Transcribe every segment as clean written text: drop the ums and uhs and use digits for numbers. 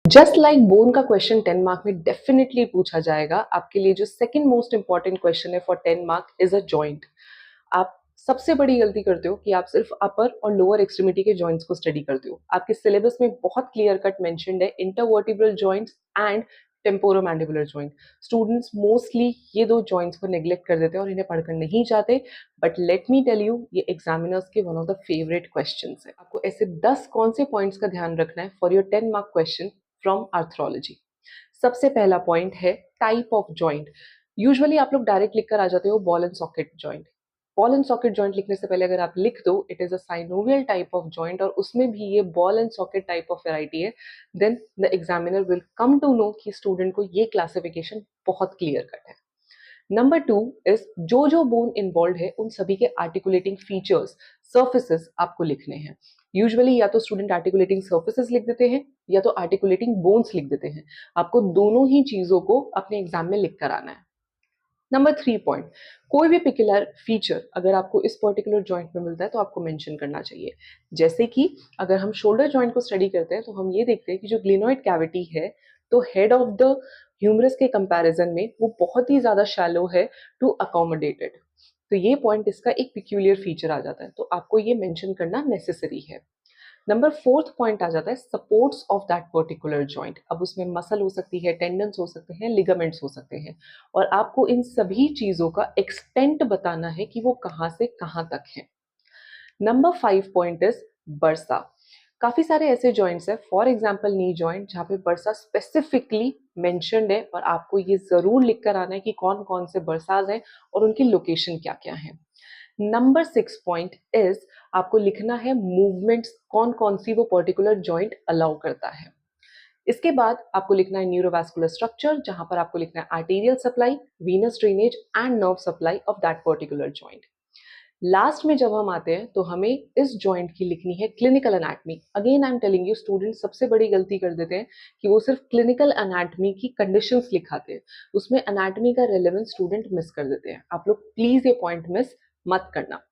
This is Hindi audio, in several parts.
जस्ट लाइक बोन का क्वेश्चन 10 मार्क में डेफिनेटली पूछा जाएगा। आपके लिए जो सेकंड मोस्ट इंपॉर्टेंट क्वेश्चन है for 10 mark is a joint. आप सबसे बड़ी गलती करते हो कि आप सिर्फ अपर और लोअर एक्सट्रीमिटी के जॉइंट्स को स्टडी करते हो। आपके सिलेबस में बहुत क्लियर कट मेंशन्ड है intervertebral joints and temporomandibular joint. Students mostly ये दो जॉइंट्स को नेग्लेक्ट कर देते हैं और इन्हें पढ़कर नहीं चाहते। But let me tell you, ये एग्जामिनर्स के one of the favourite questions है। आपको ऐसे 10 कौन से पॉइंट्स का ध्यान रखना है for your 10 mark question from arthrology. सबसे पहला पॉइंट है टाइप ऑफ जॉइंट। यूजुअली आप लोग डायरेक्ट लिखकर आ जाते हो ball and socket joint. Ball and socket joint लिखने से पहले अगर आप लिख दो it is a synovial type of joint और उसमें भी ये ball and socket type of variety है, then the examiner will come to know कि स्टूडेंट को ये क्लासिफिकेशन बहुत क्लियर कट है। नंबर टू इज जो बोन इन्वॉल्व है उन सभी के आर्टिकुलेटिंग फीचर्स, सर्फेसेस आपको लिखने हैं। यूजुअली या तो स्टूडेंट आर्टिकुलेटिंग सर्फेसेस लिख देते हैं या तो आर्टिकुलेटिंग बोन्स लिख देते हैं। आपको दोनों ही चीजों को अपने एग्जाम में लिख कर आना है। नंबर थ्री पॉइंट, कोई भी पिकुलर फीचर अगर आपको इस पर्टिकुलर जॉइंट में मिलता है तो आपको मेंशन करना चाहिए। जैसे कि अगर हम शोल्डर जॉइंट को स्टडी करते हैं तो हम ये देखते हैं कि जो ग्लिनोइड कैविटी है तो हेड ऑफ द ह्यूमरस के कंपैरिजन में वो बहुत ही ज्यादा शैलो है टू अकोमोडेटेड। तो ये पॉइंट इसका एक पिक्यूलियर फीचर आ जाता है, तो आपको ये मेंशन करना नेसेसरी है। नंबर फोर्थ पॉइंट आ जाता है supports of that particular joint. अब उसमें मसल हो सकती है, टेंडन्स हो सकते हैं, लिगामेंट्स हो सकते हैं और आपको इन सभी चीजों का एक्सटेंट बताना है कि वो कहां से कहां तक है। Number five point is bursa. काफी सारे ऐसे जॉइंट्स है, फॉर एग्जाम्पल नी जॉइंट, जहां पे बर्सा स्पेसिफिकली मेंशन्ड है और आपको ये जरूर लिख कर आना है कि कौन कौन से बर्साज हैं और उनकी लोकेशन क्या क्या है। नंबर सिक्स पॉइंट इज आपको लिखना है मूवमेंट्स कौन कौन सी वो पर्टिकुलर जॉइंट अलाउ करता है। इसके बाद आपको लिखना है न्यूरोवास्कुलर स्ट्रक्चर, जहां पर आपको लिखना है arterial supply, Venus drainage and nerve supply of that particular joint. Last में जब हम आते हैं तो हमें इस जॉइंट की लिखनी है clinical anatomy. Again I am telling you, student सबसे बड़ी गलती कर देते हैं कि वो सिर्फ क्लिनिकल एनाटमी की कंडीशंस लिखाते हैं, उसमें एनाटमी का रेलेवेंस स्टूडेंट मिस कर देते हैं। आप लोग प्लीज ये पॉइंट मिस मत करना।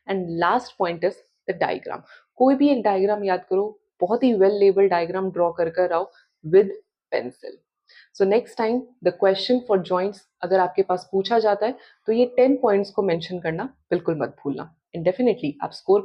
And last point is the diagram. कोई भी एक डायग्राम याद करो, बहुत ही वेल लेबल डायग्राम ड्रॉ कर आओ with pencil. So next time the question for joints अगर आपके पास पूछा जाता है तो ये 10 पॉइंट्स को मेंशन करना बिल्कुल मत भूलना। एंड डेफिनेटली आप स्कोर